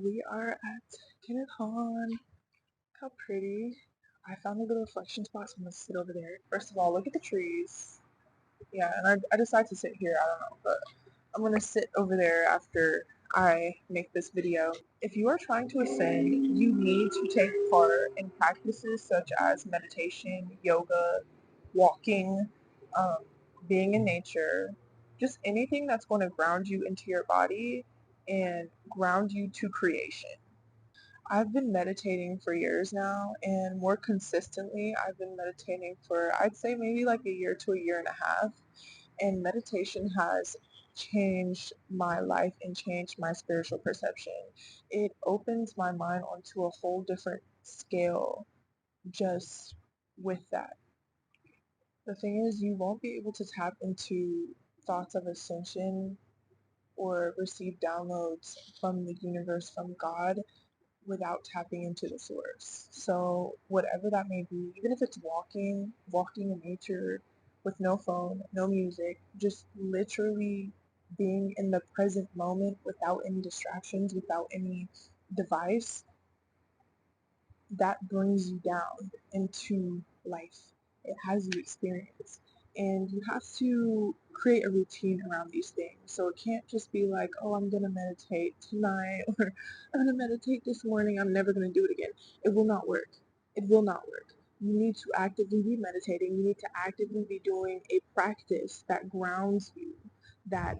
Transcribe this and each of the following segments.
We are at Kenneth Hahn. How pretty. I found a little reflection spot, so I'm gonna sit over there. First of all, look at the trees. Yeah, and I decided to sit here, I don't know, but I'm gonna sit over there after I make this video. If you are trying to ascend, you need to take part in practices such as meditation, yoga, walking, um, being in nature, just anything that's going to ground you into your body and ground you to creation. I've been meditating for years now, and more consistently, I've been meditating for, I'd say, maybe like a year to a year and a half. And meditation has changed my life and changed my spiritual perception. It opens my mind onto a whole different scale just with that. The thing is, you won't be able to tap into thoughts of ascension or receive downloads from the universe, from God, without tapping into the source. So whatever that may be, even if it's walking in nature with no phone, no music, just literally being in the present moment without any distractions, without any device, that brings you down into life. It has you experience. And you have to create a routine around these things. So it can't just be like, oh, I'm going to meditate tonight or I'm going to meditate this morning. I'm never going to do it again. It will not work. It will not work. You need to actively be meditating. You need to actively be doing a practice that grounds you, that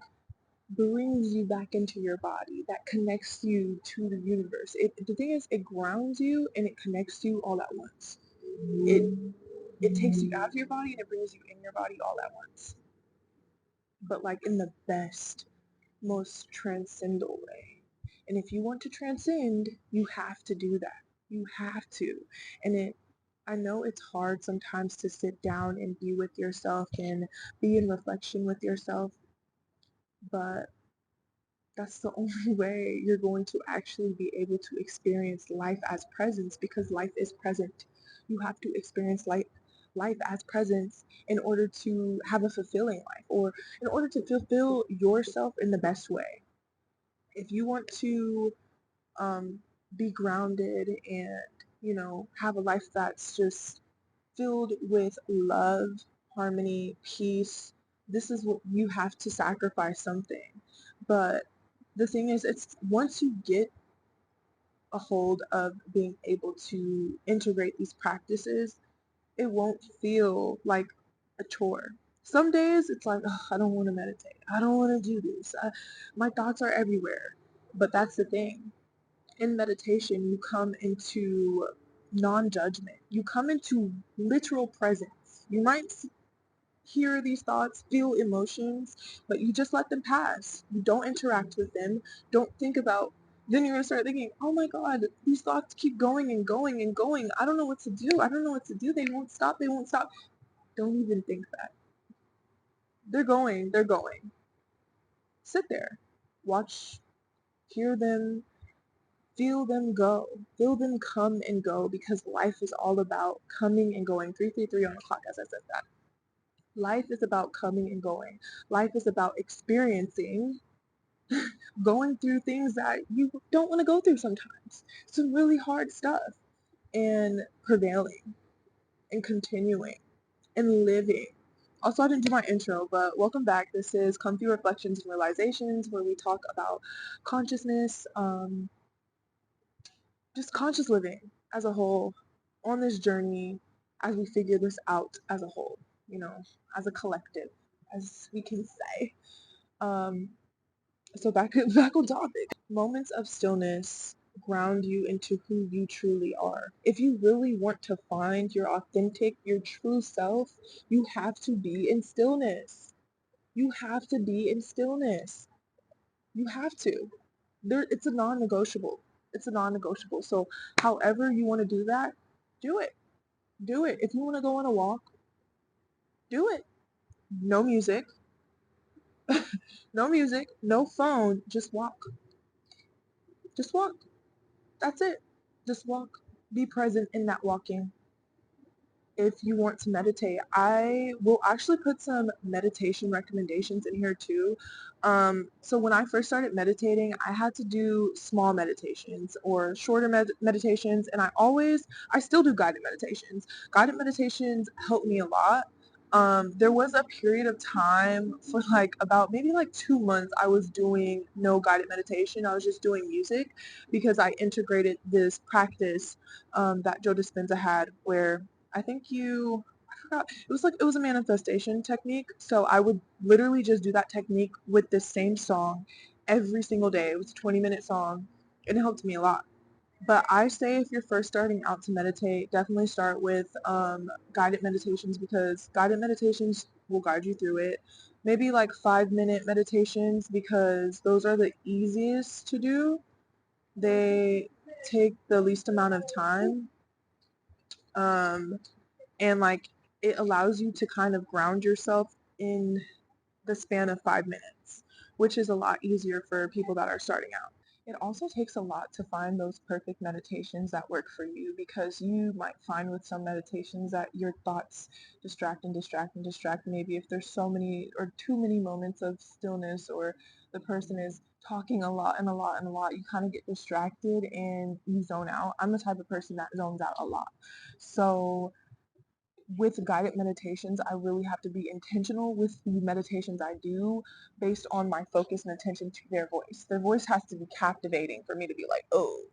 brings you back into your body, that connects you to the universe. The thing is, it grounds you and it connects you all at once. It it takes you out of your body and it brings you in your body all at once. But like in the best, most transcendental way. And if you want to transcend, you have to do that. You have to. And I know it's hard sometimes to sit down and be with yourself and be in reflection with yourself, but that's the only way you're going to actually be able to experience life as presence, because life is present. You have to experience life as presence in order to have a fulfilling life, or in order to fulfill yourself in the best way. If you want to um, be grounded and, have a life that's just filled with love, harmony, peace, this is what you have to sacrifice something. But the thing is, it's once you get a hold of being able to integrate these practices, it won't feel like a chore. Some days it's like, "Ugh, I don't want to meditate. I don't want to do this. My thoughts are everywhere." But that's the thing. In meditation, you come into non-judgment. You come into literal presence. You might hear these thoughts, feel emotions, but you just let them pass. You don't interact with them. Don't think about. Then you're gonna start thinking, "Oh my God, these thoughts keep going and going and going. I don't know what to do. I don't know what to do. They won't stop. They won't stop." Don't even think that. They're going. They're going. Sit there, watch, hear them, feel them go. Feel them come and go, because life is all about coming and going. 333 on the clock, as I said that. Life is about coming and going. Life is about experiencing, going through things that you don't want to go through sometimes. Some really hard stuff. And prevailing and continuing and living. Also, I didn't do my intro, but welcome back. This is Comfy Reflections and Realizations, where we talk about consciousness, just conscious living as a whole, on this journey as we figure this out as a whole, as a collective, as we can say. Um, so back on topic. Moments of stillness ground you into who you truly are. If you really want to find your authentic, your true self, you have to be in stillness. You have to be in stillness. You have to. It's a non-negotiable. It's a non-negotiable. So however you want to do that, do it. Do it. If you want to go on a walk, do it. No music. No music, no phone, just walk. Just walk. That's it. Just walk. Be present in that walking. if you want to meditate, I will actually put some meditation recommendations in here too. So when I first started meditating, I had to do small meditations or shorter meditations, and I still do guided meditations. Guided meditations help me a lot. There was a period of time for like about maybe like 2 months I was doing no guided meditation. I was just doing music because I integrated this practice that Joe Dispenza had where I forgot, it was a manifestation technique. So I would literally just do that technique with the same song every single day. It was a 20-minute song and it helped me a lot. But I say if you're first starting out to meditate, definitely start with guided meditations because guided meditations will guide you through it. Maybe like 5-minute meditations because those are the easiest to do. They take the least amount of time. Um, and like it allows you to kind of ground yourself in the span of 5 minutes, which is a lot easier for people that are starting out. It also takes a lot to find those perfect meditations that work for you because you might find with some meditations that your thoughts distract. Maybe if there's so many or too many moments of stillness or the person is talking a lot and a lot and a lot, you kind of get distracted and you zone out. I'm the type of person that zones out a lot. So with guided meditations, I really have to be intentional with the meditations I do based on my focus and attention to their voice. Their voice has to be captivating for me to be like, oh,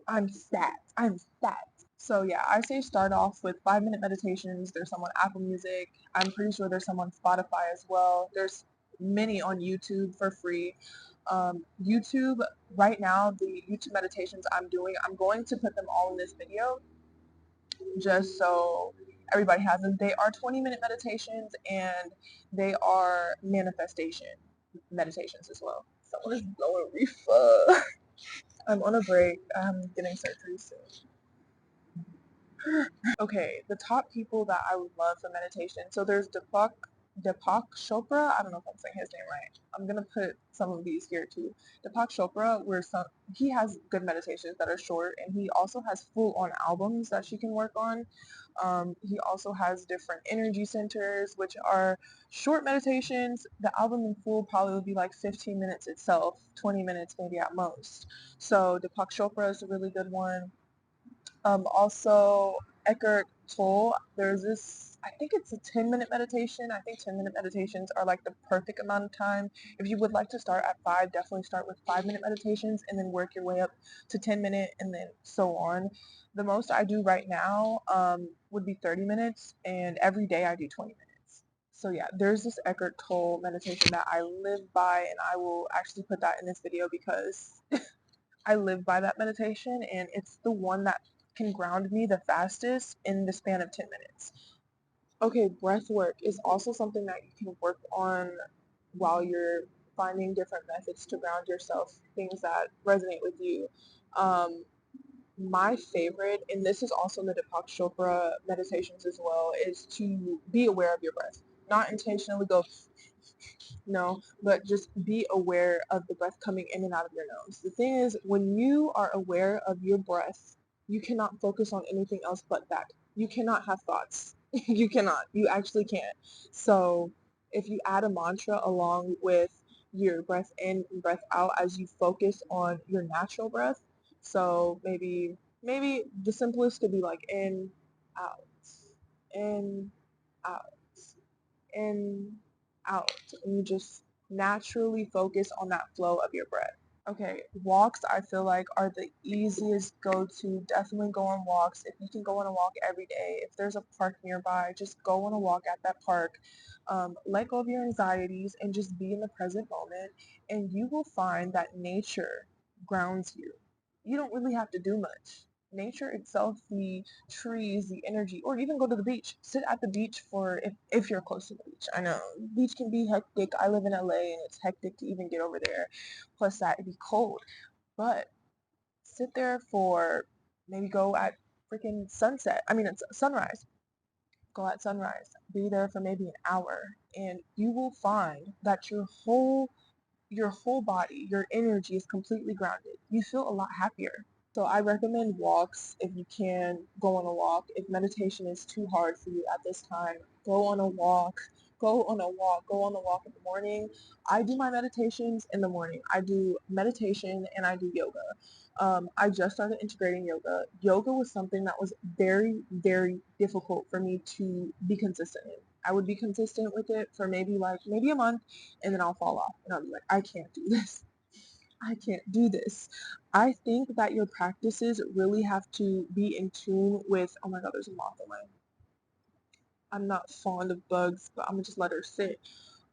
I'm sad. I'm sad. So yeah, I say start off with 5-minute meditations. There's some on Apple Music. I'm pretty sure there's some on Spotify as well. There's many on YouTube for free. YouTube, right now, the YouTube meditations I'm doing, I'm going to put them all in this video just so everybody has them. They are 20-minute meditations and they are manifestation meditations as well. Someone is blowing reefer. I'm on a break. I'm getting surgery soon. Okay, the top people that I would love for meditation. So there's Deepak Chopra. I don't know if I'm saying his name right. I'm gonna put some of these here too. Deepak Chopra, he has good meditations that are short, and he also has full-on albums that she can work on. He also has different energy centers, which are short meditations. The album in full probably would be like 15 minutes itself, 20 minutes maybe at most. So Deepak Chopra is a really good one. Also, Eckhart Tolle, there's this, I think it's a 10-minute meditation. I think 10-minute meditations are like the perfect amount of time. If you would like to start at 5, definitely start with 5-minute meditations and then work your way up to 10-minute and then so on. The most I do right now would be 30 minutes, and every day I do 20 minutes. So yeah, there's this Eckhart Tolle meditation that I live by, and I will actually put that in this video because I live by that meditation, and it's the one that can ground me the fastest in the span of 10 minutes. Okay, breath work is also something that you can work on while you're finding different methods to ground yourself, things that resonate with you. Um, my favorite, and this is also in the Deepak Chopra meditations as well, is to be aware of your breath. Not intentionally go no, but just be aware of the breath coming in and out of your nose. The thing is, when you are aware of your breath, you cannot focus on anything else but that. You cannot have thoughts. You cannot. You actually can't. So, if you add a mantra along with your breath in and breath out as you focus on your natural breath, so maybe the simplest could be like out, in, out in, out, and you just naturally focus on that flow of your breath. Okay, walks I feel like are the easiest go-to. Definitely go on walks. If you can go on a walk every day, if there's a park nearby, just go on a walk at that park. Let go of your anxieties and just be in the present moment, and you will find that nature grounds you. You don't really have to do much. Nature itself, the trees, the energy, or even go to the beach. Sit at the beach for if you're close to the beach. I know beach can be hectic. I live in LA and it's hectic to even get over there. Plus that it'd be cold. But sit there for maybe go at freaking sunset. I mean it's sunrise. Go at sunrise. Be there for maybe an hour and you will find that your whole body, your energy is completely grounded. You feel a lot happier. So I recommend walks if you can go on a walk. If meditation is too hard for you at this time, go on a walk. Go on a walk. Go on a walk in the morning. I do my meditations in the morning. I do meditation and I do yoga. I just started integrating yoga. Yoga was something that was very, very difficult for me to be consistent in. I would be consistent with it for maybe a month, and then I'll fall off, and I'll be like, I can't do this. I can't do this. I think that your practices really have to be in tune with, oh my god, there's a moth on my, I'm not fond of bugs, but I'm gonna just let her sit.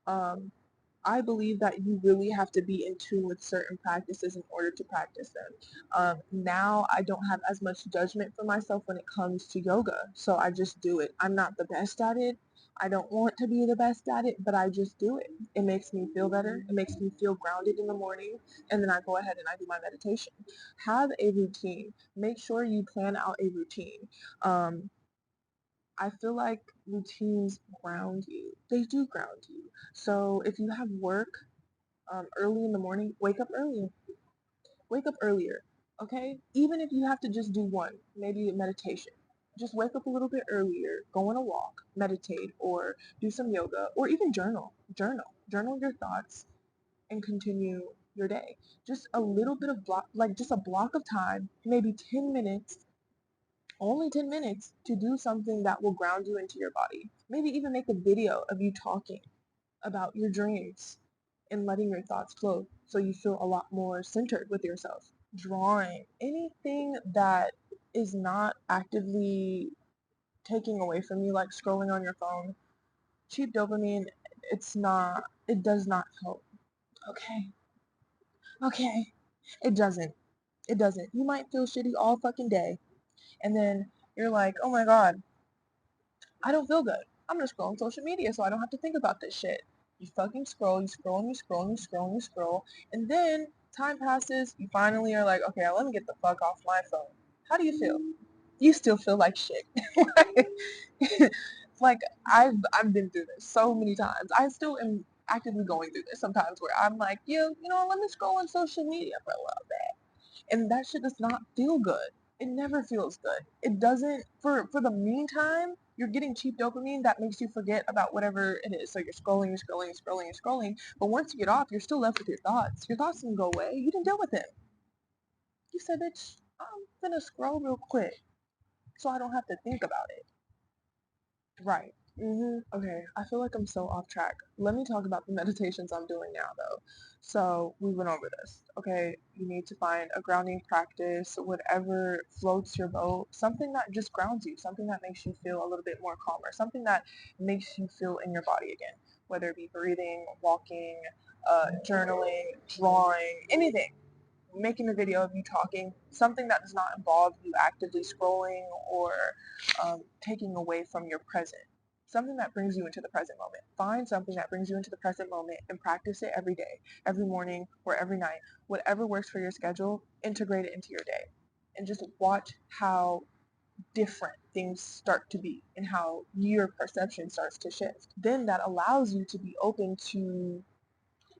Um, I believe that you really have to be in tune with certain practices in order to practice them. Now I don't have as much judgment for myself when it comes to yoga, so I just do it. I'm not the best at it. I don't want to be the best at it, but I just do it. It makes me feel better. It makes me feel grounded in the morning, and then I go ahead and I do my meditation. Have a routine. Make sure you plan out a routine. Um, I feel like routines ground you. They do ground you. So if you have work early in the morning, wake up earlier. Wake up earlier, okay? Even if you have to just do one, maybe meditation. Just wake up a little bit earlier, go on a walk, meditate, or do some yoga, or even journal. Journal your thoughts and continue your day. Just a little bit of block, like just a block of time, maybe 10 minutes, only 10 minutes to do something that will ground you into your body. Maybe even make a video of you talking about your dreams and letting your thoughts flow so you feel a lot more centered with yourself. Drawing, anything that is not actively taking away from you, like scrolling on your phone. Cheap dopamine, it does not help. Okay, okay. It doesn't. It doesn't. You might feel shitty all fucking day, and then you're like, oh my god, I don't feel good. I'm gonna scroll on social media so I don't have to think about this shit. You fucking scroll, you scroll, and you scroll, and you scroll, and you scroll, and then time passes, you finally are like, okay, let me get the fuck off my phone. How do you feel? You still feel like shit. Like I've been through this so many times. I still am actively going through this sometimes where I'm like, let me scroll on social media for a little bit. And that shit does not feel good. It never feels good. It doesn't for the meantime, you're getting cheap dopamine that makes you forget about whatever it is. So you're scrolling, you're scrolling, you're scrolling, you're scrolling. But once you get off, you're still left with your thoughts. Your thoughts didn't go away. You didn't deal with it. You said, bitch, I'm gonna scroll real quick so I don't have to think about it. Right. Okay, I feel like I'm so off track. Let me talk about the meditations I'm doing now, though. So, we went over this. Okay, you need to find a grounding practice, whatever floats your boat, something that just grounds you, something that makes you feel a little bit more calmer, something that makes you feel in your body again, whether it be breathing, walking, journaling, drawing, anything, making a video of you talking, something that does not involve you actively scrolling or taking away from your present. Something that brings you into the present moment. Find something that brings you into the present moment and practice it every day, every morning, or every night. Whatever works for your schedule, integrate it into your day. And just watch how different things start to be and how your perception starts to shift. Then that allows you to be open to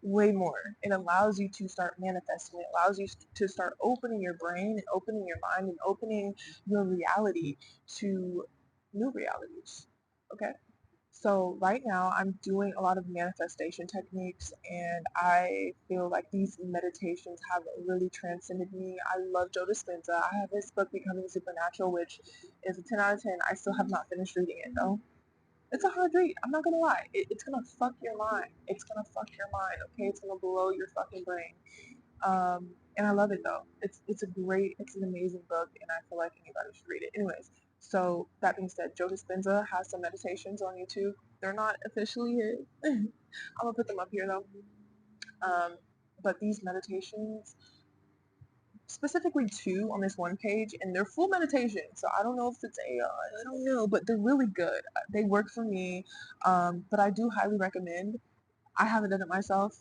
way more. It allows you to start manifesting. It allows you to start opening your brain and opening your mind and opening your reality to new realities. Okay? So right now I'm doing a lot of manifestation techniques and I feel like these meditations have really transcended me. I love Joe Dispenza. I have his book Becoming Supernatural, which is a 10 out of 10. I still have not finished reading it though. It's a hard read. I'm not gonna lie. It's gonna fuck your mind. It's gonna fuck your mind. Okay, it's gonna blow your fucking brain. And I love it though. It's an amazing book, and I feel like anybody should read it. Anyways, so that being said, Joe Dispenza has some meditations on YouTube. They're not officially his. I'm gonna put them up here though. Um, but these meditations, specifically two on this one page, and they're full meditation. So I don't know if it's AI. I don't know, but they're really good. They work for me. But I do highly recommend. I haven't done it myself,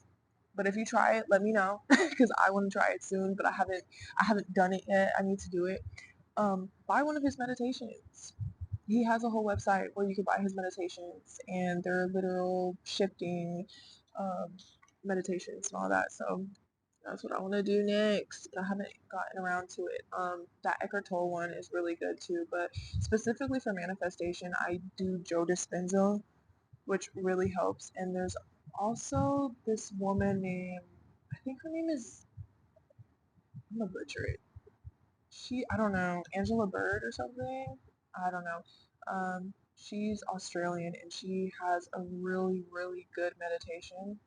but if you try it, let me know because I want to try it soon. But I haven't done it yet. I need to do it. Buy one of his meditations. He has a whole website where you can buy his meditations, and they're literal shifting um, meditations and all that. So That's what I want to do next. I haven't gotten around to it. That Eckhart Tolle one is really good too, but specifically for manifestation, I do Joe Dispenza, which really helps. And there's also this woman named, I think her name is, I'm gonna butcher it. I don't know, Angela Bird or something. I don't know. She's Australian and she has a really, really good meditation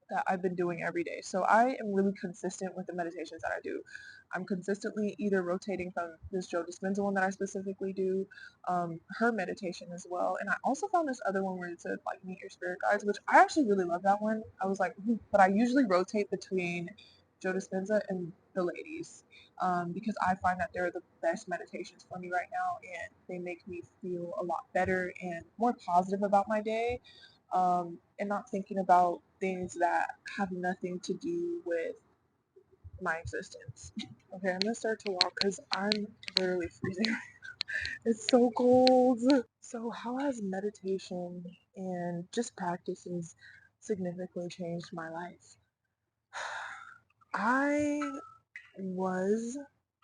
that I've been doing every day. So I am really consistent with the meditations that I do. I'm consistently either rotating from this Joe Dispenza one that I specifically do, her meditation as well. And I also found this other one where it said like meet your spirit guides, which I actually really love that one. I was like, but I usually rotate between Joe Dispenza and the ladies because I find that they're the best meditations for me right now, and they make me feel a lot better and more positive about my day, and not thinking about things that have nothing to do with my existence. Okay, I'm gonna start to walk because I'm literally freezing. It's so cold. So, how has meditation and just practices significantly changed my life? I was,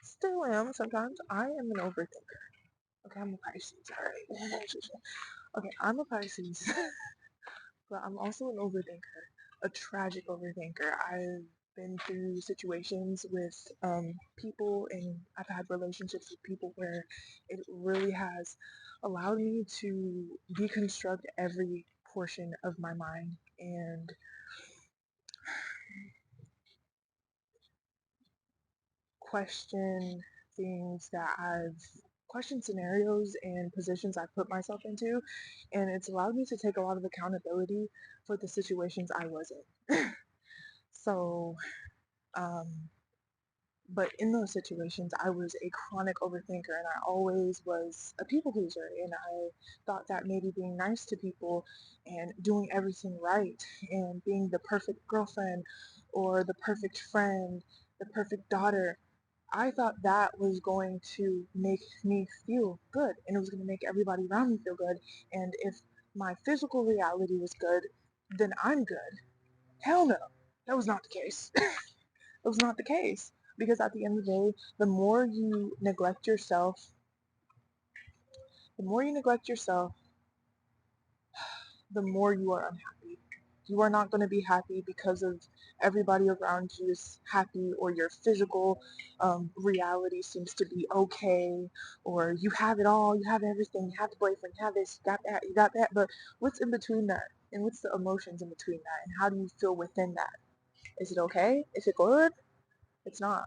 still am sometimes. I am an overthinker. Okay, I'm a Pisces. Alright. Okay, I'm a Pisces. But I'm also an overthinker, a tragic overthinker. I've been through situations with people, and I've had relationships with people where it really has allowed me to deconstruct every portion of my mind and question things that I've questioned scenarios and positions I've put myself into, and it's allowed me to take a lot of accountability for the situations I was in. So, um, but in those situations, I was a chronic overthinker and I always was a people pleaser. And I thought that maybe being nice to people and doing everything right and being the perfect girlfriend or the perfect friend, the perfect daughter, I thought that was going to make me feel good and it was going to make everybody around me feel good. And if my physical reality was good, then I'm good. Hell no, that was not the case. It was not the case. Because at the end of the day, the more you neglect yourself, the more you neglect yourself, the more you are unhappy. You are not going to be happy because of everybody around you is happy or your physical reality seems to be okay or you have it all, you have everything, you have the boyfriend, you have this, you got that, but what's in between that? And what's the emotions in between that? And how do you feel within that? Is it okay? Is it good? It's not.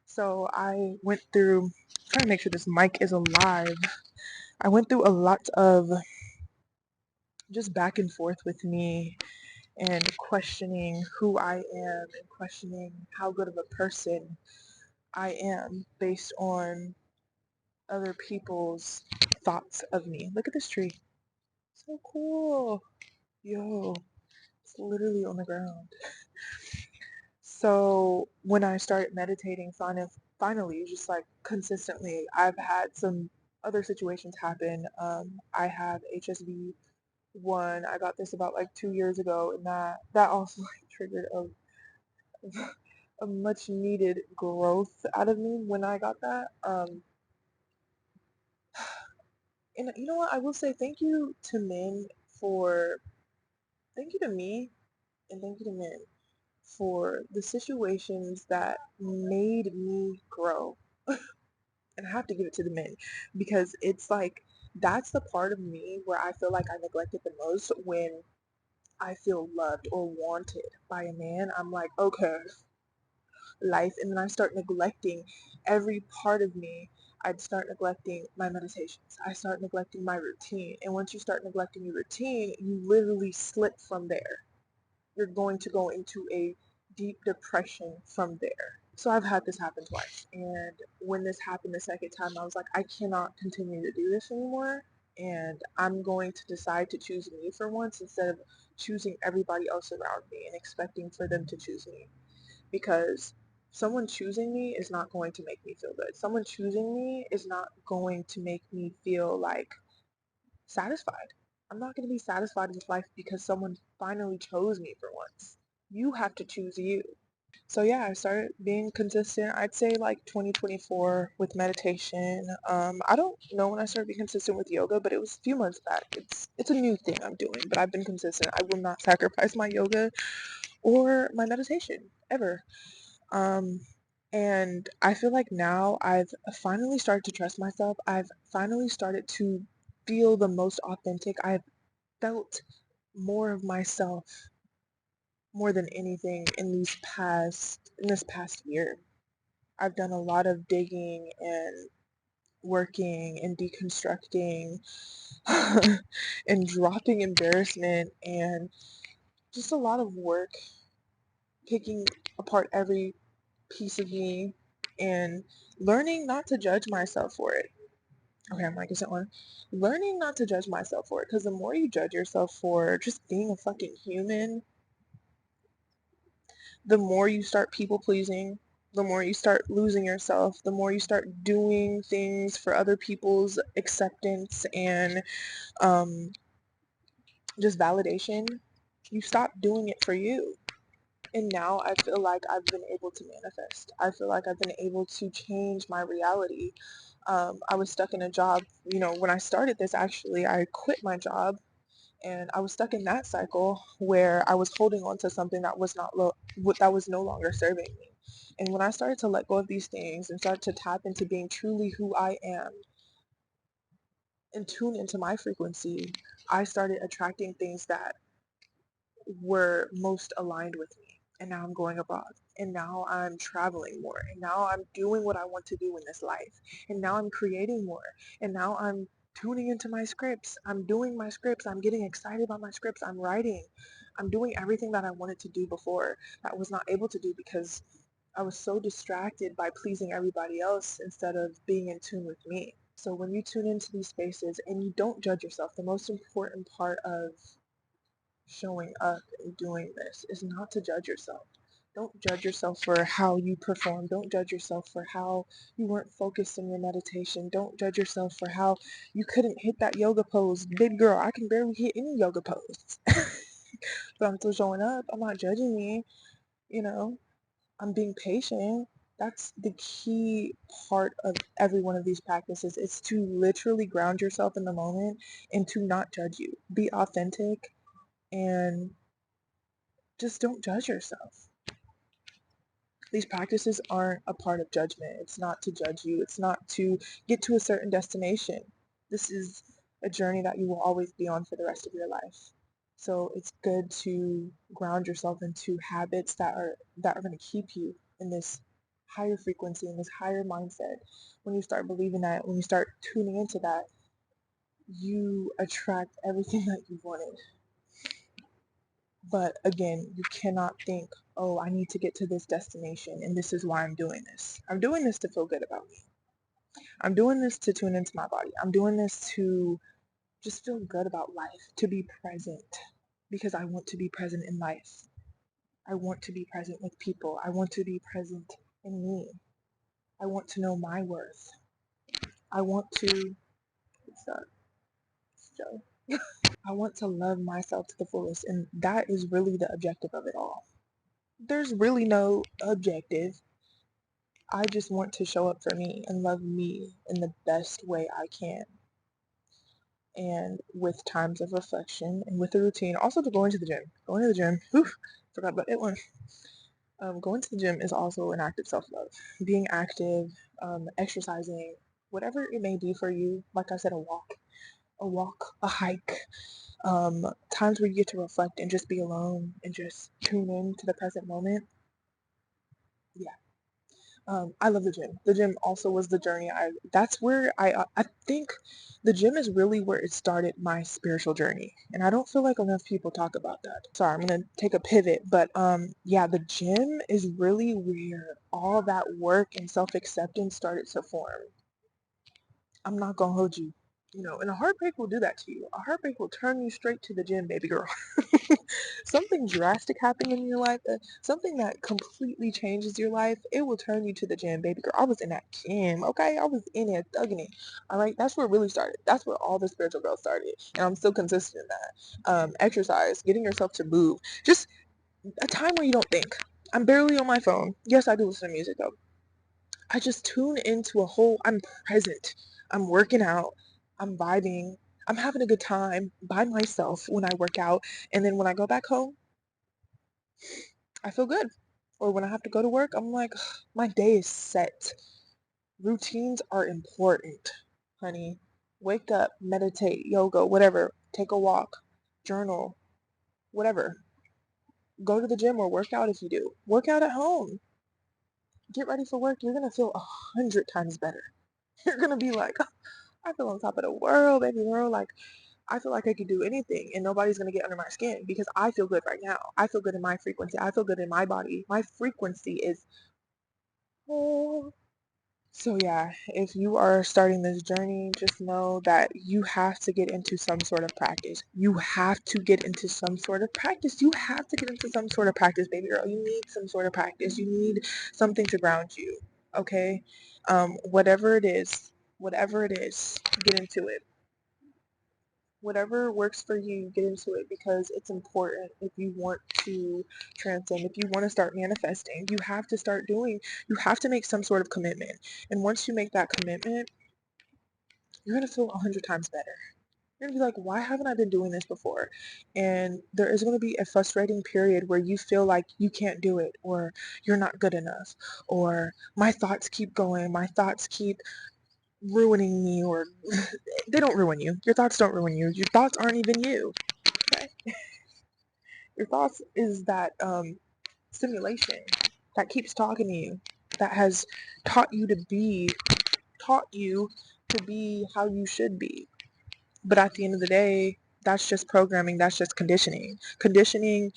So I went through, trying to make sure this mic is alive. I went through a lot of just back and forth with me and questioning who I am and questioning how good of a person I am based on other people's thoughts of me. Look at this tree. So cool. Yo, it's literally on the ground. So when I started meditating, finally, just like consistently, I've had some other situations happen. I have HSV1. I got this about like 2 years ago, and that also like triggered a much needed growth out of me when I got that. And you know what? I will say thank you to men for thank you to me and thank you to men for the situations that made me grow. And I have to give it to the men because it's like that's the part of me where I feel like I neglected the most when I feel loved or wanted by a man. I'm like, okay, life, and then I start neglecting every part of me. I'd start neglecting my meditations. I start neglecting my routine. And once you start neglecting your routine, you literally slip from there. You're going to go into a deep depression from there. So I've had this happen twice. And when this happened the second time, I was like, I cannot continue to do this anymore. And I'm going to decide to choose me for once instead of choosing everybody else around me and expecting for them to choose me. Because someone choosing me is not going to make me feel good. Someone choosing me is not going to make me feel like satisfied. I'm not going to be satisfied with life because someone finally chose me for once. You have to choose you. So yeah, I started being consistent. I'd say like 2024 with meditation. I don't know when I started being consistent with yoga, but it was a few months back. It's a new thing I'm doing, but I've been consistent. I will not sacrifice my yoga or my meditation ever. Um, and I feel like now I've finally started to trust myself. I've finally started to feel the most authentic. I've felt more of myself more than anything in this past year. I've done a lot of digging and working and deconstructing and dropping embarrassment and just a lot of work picking apart every piece of me and learning not to judge myself for it. Okay, I'm like, is it on? Learning not to judge myself for it, because the more you judge yourself for just being a fucking human, the more you start people pleasing, the more you start losing yourself, the more you start doing things for other people's acceptance and um, just validation, you stop doing it for you. And now I feel like I've been able to manifest. I feel like I've been able to change my reality. I was stuck in a job, when I started this, actually, I quit my job and I was stuck in that cycle where I was holding on to something that was not that was no longer serving me. And when I started to let go of these things and start to tap into being truly who I am and tune into my frequency, I started attracting things that were most aligned with me. And now I'm going abroad. And now I'm traveling more. And now I'm doing what I want to do in this life. And now I'm creating more. And now I'm tuning into my scripts. I'm doing my scripts. I'm getting excited about my scripts. I'm writing. I'm doing everything that I wanted to do before that I was not able to do because I was so distracted by pleasing everybody else instead of being in tune with me. So when you tune into these spaces and you don't judge yourself, the most important part of showing up and doing this is not to judge yourself. Don't judge yourself for how you perform. Don't judge yourself for how you weren't focused in your meditation. Don't judge yourself for how you couldn't hit that yoga pose. Baby girl, I can barely hit any yoga pose. But I'm still showing up. I'm not judging me, you know. I'm being patient. That's the key part of every one of these practices is to literally ground yourself in the moment and to not judge you. Be authentic and just don't judge yourself. These practices aren't a part of judgment. It's not to judge you. It's not to get to a certain destination. This is a journey that you will always be on for the rest of your life. So it's good to ground yourself into habits that are going to keep you in this higher frequency, in this higher mindset. When you start believing that, when you start tuning into that, you attract everything that you wanted. But again, you cannot think, oh, I need to get to this destination and this is why I'm doing this. I'm doing this to feel good about me. I'm doing this to tune into my body. I'm doing this to just feel good about life, to be present because I want to be present in life. I want to be present with people. I want to be present in me. I want to know my worth. I want to, what's that? Joe. I want to love myself to the fullest. And that is really the objective of it all. There's really no objective. I just want to show up for me and love me in the best way I can. And with times of reflection and with a routine, also to going to the gym. Going to the gym, whew, forgot about that one. Going to the gym is also an act of self-love. Being active, exercising, whatever it may be for you. Like I said, a walk, a hike, times where you get to reflect and just be alone and just tune in to the present moment. Yeah, I love the gym. The gym also was the journey. That's where I think the gym is really where it started my spiritual journey, and I don't feel like enough people talk about that. Sorry, I'm gonna take a pivot, but yeah, the gym is really where all that work and self acceptance started to form. I'm not gonna hold you. And a heartbreak will do that to you. A heartbreak will turn you straight to the gym, baby girl. Something drastic happened in your life, something that completely changes your life, it will turn you to the gym, baby girl. I was in that gym, okay? I was in there thugging it. All right, that's where it really started. That's where all the spiritual growth started, and I'm still consistent in that. Exercise, getting yourself to move, just a time where you don't think. I'm barely on my phone. Yes, I do listen to music though. I just tune into I'm present. I'm working out. I'm vibing. I'm having a good time by myself when I work out. And then when I go back home, I feel good. Or when I have to go to work, I'm like, my day is set. Routines are important, honey. Wake up, meditate, yoga, whatever. Take a walk, journal, whatever. Go to the gym or work out if you do. Work out at home. Get ready for work. You're going to feel 100 times better. You're going to be like, I feel on top of the world, baby girl. Like, I feel like I could do anything and nobody's going to get under my skin because I feel good right now. I feel good in my frequency. I feel good in my body. My frequency is, oh. So yeah, if you are starting this journey, just know that you have to get into some sort of practice. You have to get into some sort of practice. You have to get into some sort of practice, baby girl. You need some sort of practice. You need something to ground you. Okay? Whatever it is, get into it. Whatever works for you, get into it because it's important if you want to transcend, if you want to start manifesting, you have to make some sort of commitment. And once you make that commitment, you're going to feel 100 times better. You're going to be like, why haven't I been doing this before? And there is going to be a frustrating period where you feel like you can't do it or you're not good enough or my thoughts keep going, my thoughts keep ruining me or they don't ruin you. Your thoughts don't ruin you. Your thoughts aren't even you. Okay? Your thoughts is that simulation that keeps talking to you, that has taught you to be, taught you to be how you should be. But at the end of the day, that's just programming, that's just conditioning. Conditioning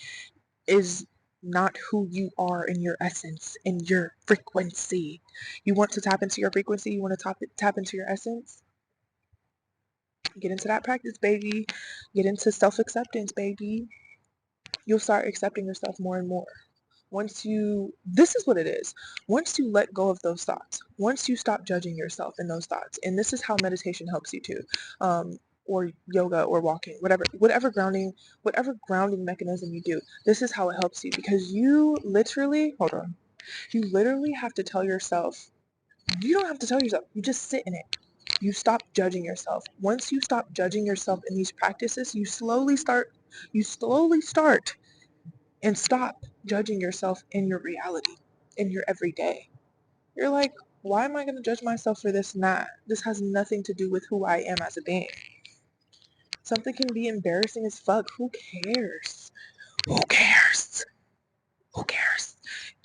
is not who you are in your essence, in your frequency. You want to tap into your frequency, you want to tap into your essence, get into that practice, baby. Get into self-acceptance, baby. You'll start accepting yourself more and more. This is what it is. Once you let go of those thoughts, once you stop judging yourself in those thoughts, and this is how meditation helps you too, or yoga or walking, whatever grounding mechanism you do, this is how it helps you because you literally have to tell yourself, you don't have to tell yourself, you just sit in it. You stop judging yourself. Once you stop judging yourself in these practices, you slowly start and stop judging yourself in your reality, in your everyday. You're like, why am I going to judge myself for this and that? This has nothing to do with who I am as a being. Something can be embarrassing as fuck. Who cares? Who cares? Who cares?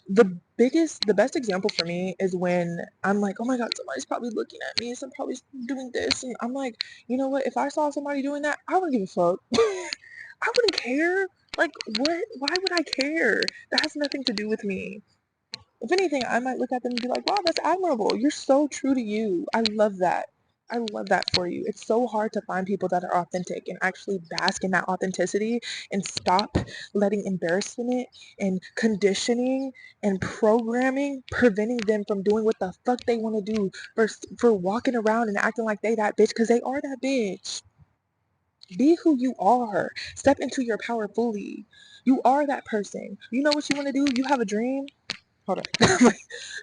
The best example for me is when I'm like, oh my god, somebody's probably looking at me, some probably doing this, and I'm like, you know what? If I saw somebody doing that, I wouldn't give a fuck. I wouldn't care. Like, what? Why would I care? That has nothing to do with me. If anything, I might look at them and be like, wow, that's admirable. You're so true to you. I love that. I love that for you. It's so hard to find people that are authentic and actually bask in that authenticity and stop letting embarrassment and conditioning and programming preventing them from doing what the fuck they want to do for walking around and acting like they that bitch because they are that bitch. Be who you are. Step into your power fully. You are that person. You know what you want to do? You have a dream. Hold on.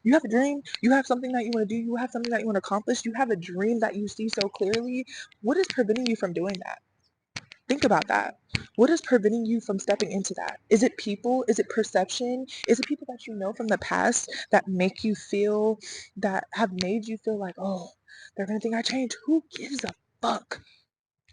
You have a dream. You have something that you want to do. You have something that you want to accomplish. You have a dream that you see so clearly. What is preventing you from doing that? Think about that. What is preventing you from stepping into that? Is it people? Is it perception? Is it people that you know from the past that make you feel, that have made you feel like, oh, they're going to think I changed? Who gives a fuck?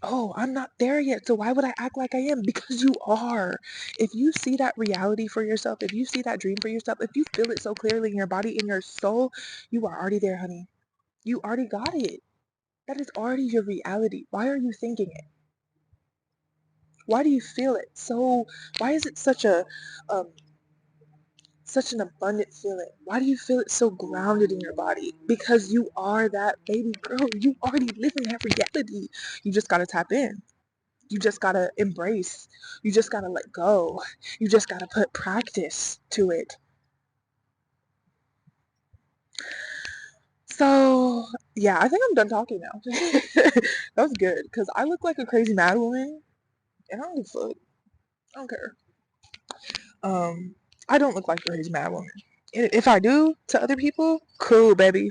Oh, I'm not there yet, so why would I act like I am? Because you are. If you see that reality for yourself, if you see that dream for yourself, if you feel it so clearly in your body, in your soul, you are already there, honey. You already got it. That is already your reality. Why are you thinking it? Why do you feel it so? Why is it um, such an abundant feeling? Why do you feel it so grounded in your body? Because you are that baby girl. You already live in that reality. You just gotta tap in. You just gotta embrace. You just gotta let go. You just gotta put practice to it. So, yeah, I think I'm done talking now. That was good because I look like a crazy mad woman and I don't give a fuck. I don't care. Um, I don't look like a crazy mad woman. If I do to other people, cool, baby.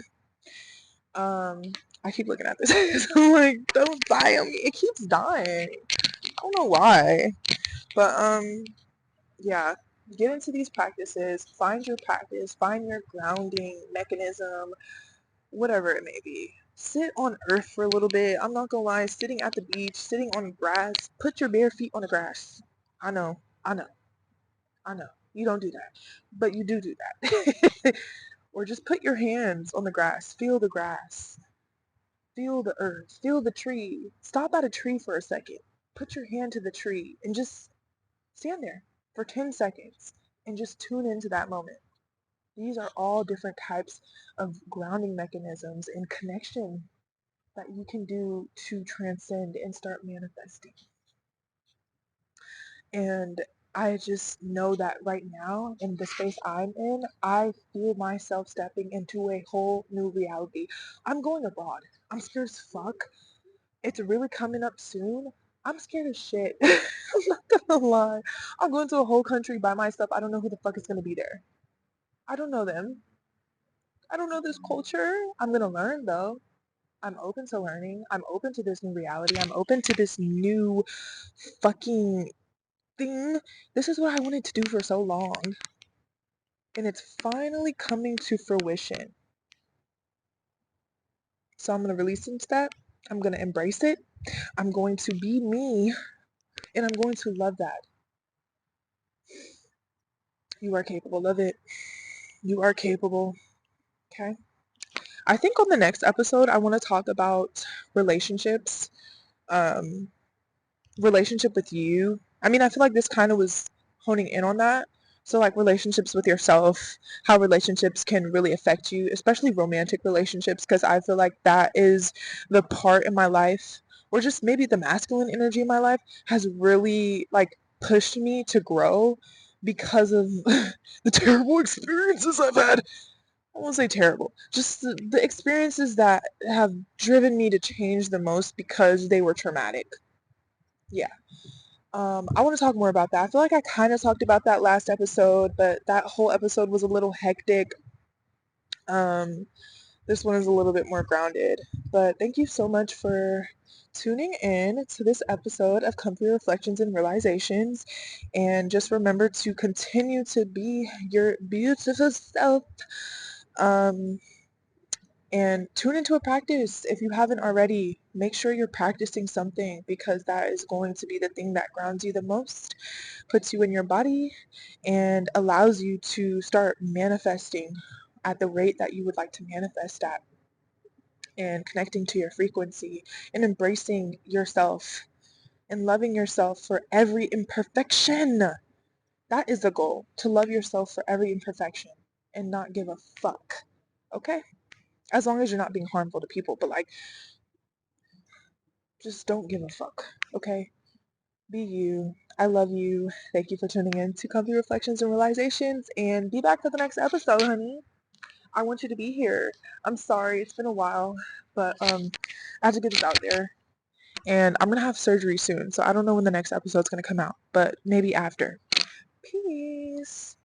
Um, I keep looking at this. I'm like, don't die on me. It keeps dying. I don't know why. But yeah. Get into these practices. Find your practice. Find your grounding mechanism, whatever it may be. Sit on earth for a little bit. I'm not gonna lie, sitting at the beach, sitting on grass, put your bare feet on the grass. I know, I know, I know. You don't do that, but you do that. Or just put your hands on the grass, feel the grass, feel the earth, feel the tree. Stop at a tree for a second. Put your hand to the tree and just stand there for 10 seconds and just tune into that moment. These are all different types of grounding mechanisms and connection that you can do to transcend and start manifesting. And I just know that right now, in the space I'm in, I feel myself stepping into a whole new reality. I'm going abroad. I'm scared as fuck. It's really coming up soon. I'm scared as shit. I'm not gonna lie. I'm going to a whole country by myself. I don't know who the fuck is gonna be there. I don't know them. I don't know this culture. I'm gonna learn though. I'm open to learning. I'm open to this new reality. I'm open to this new fucking thing. This is what I wanted to do for so long. And it's finally coming to fruition. So I'm going to release into that. I'm going to embrace it. I'm going to be me. And I'm going to love that. You are capable of it. You are capable. Okay. I think on the next episode, I want to talk about relationships. Um, relationship with you. I mean, I feel like this kind of was honing in on that. So, like relationships with yourself, how relationships can really affect you, especially romantic relationships, because I feel like that is the part in my life, or just maybe the masculine energy in my life, has really like pushed me to grow because of the terrible experiences I've had. I won't say terrible, just the experiences that have driven me to change the most because they were traumatic. Yeah. I want to talk more about that. I feel like I kind of talked about that last episode, but that whole episode was a little hectic. Um, this one is a little bit more grounded. But thank you so much for tuning in to this episode of Comfy Reflections and Realizations. And just remember to continue to be your beautiful self. Um, and tune into a practice if you haven't already. Make sure you're practicing something because that is going to be the thing that grounds you the most, puts you in your body, and allows you to start manifesting at the rate that you would like to manifest at, and connecting to your frequency and embracing yourself and loving yourself for every imperfection. That is the goal, to love yourself for every imperfection and not give a fuck. Okay? As long as you're not being harmful to people, but like, just don't give a fuck. Okay? Be you. I love you. Thank you for tuning in to Comfy Reflections and Realizations, and be back for the next episode, honey. I want you to be here. I'm sorry, it's been a while, but I had to get this out there. And I'm gonna have surgery soon, so I don't know when the next episode's gonna come out, but maybe after. Peace.